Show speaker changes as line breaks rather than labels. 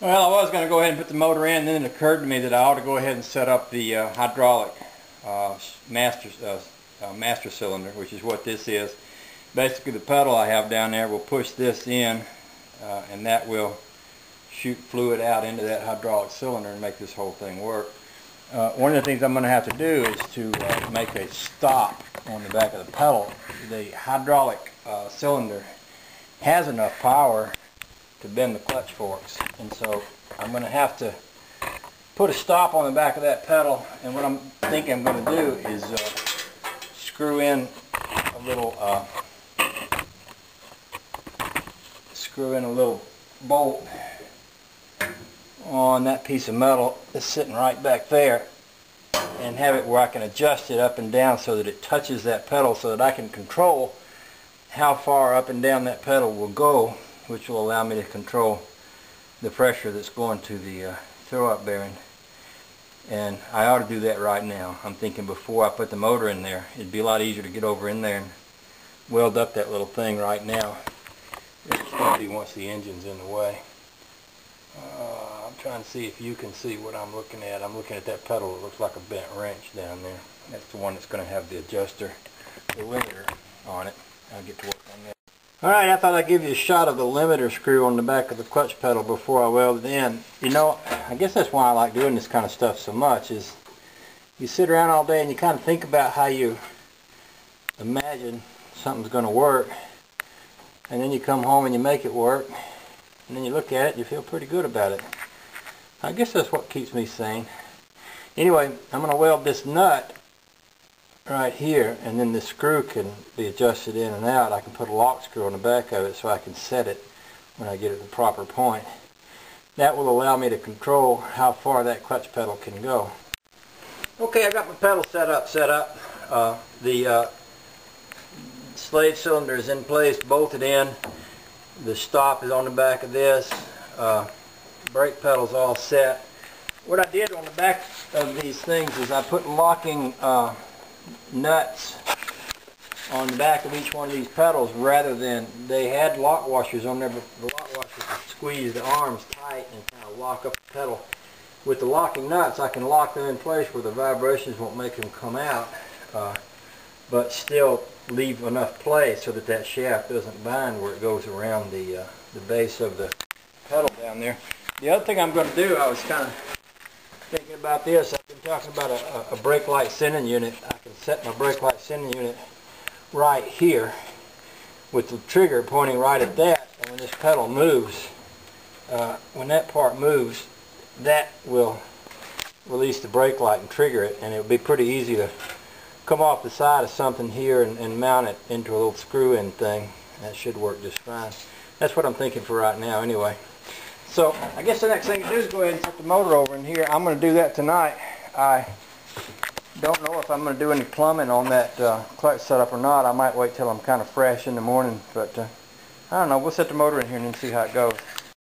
Well, I was going to go ahead and put the motor in, then it occurred to me that I ought to go ahead and set up the hydraulic master cylinder, which is what this is. Basically, the pedal I have down there will push this in, and that will shoot fluid out into that hydraulic cylinder and make this whole thing work. One of the things I'm going to have to do is to make a stop on the back of the pedal. The hydraulic cylinder has enough power to bend the clutch forks, and so I'm going to have to put a stop on the back of that pedal, and what I'm thinking I'm going to do is screw in a little bolt on that piece of metal that's sitting right back there, and have it where I can adjust it up and down so that it touches that pedal, so that I can control how far up and down that pedal will go, which will allow me to control the pressure that's going to the throw-up bearing. And I ought to do that right now. I'm thinking before I put the motor in there, it'd be a lot easier to get over in there and weld up that little thing right now. It's going to be once the engine's in the way. I'm trying to see if you can see what I'm looking at. I'm looking at that pedal. It looks like a bent wrench down there. That's the one that's going to have the adjuster, the limiter on it. I'll get to work on that. Alright, I thought I'd give you a shot of the limiter screw on the back of the clutch pedal before I weld it in. You know, I guess that's why I like doing this kind of stuff so much, is you sit around all day and you kind of think about how you imagine something's going to work, and then you come home and you make it work, and then you look at it and you feel pretty good about it. I guess that's what keeps me sane. Anyway, I'm going to weld this nut right here, and then the screw can be adjusted in and out. I can put a lock screw on the back of it so I can set it when I get it at the proper point. That will allow me to control how far that clutch pedal can go. Okay, I got my pedal set up. The slave cylinder is in place, bolted in. The stop is on the back of this. Brake pedal's all set. What I did on the back of these things is I put locking nuts on the back of each one of these pedals, rather than, they had lock washers on there, but the lock washers would squeeze the arms tight and kind of lock up the pedal. With the locking nuts, I can lock them in place where the vibrations won't make them come out, but still leave enough play so that that shaft doesn't bind where it goes around the base of the pedal down there. The other thing I'm going to do, I was kind of thinking about this. I've been talking about a brake light sending unit. I can set my brake light sending unit right here with the trigger pointing right at that, and when this pedal moves, when that part moves, that will release the brake light and trigger it, and it will be pretty easy to come off the side of something here and mount it into a little screw-in thing. That should work just fine. That's what I'm thinking for right now anyway. So I guess the next thing to do is go ahead and set the motor over in here. I'm going to do that tonight. I don't know if I'm going to do any plumbing on that clutch setup or not. I might wait till I'm kind of fresh in the morning, but I don't know. We'll set the motor in here and then see how it goes.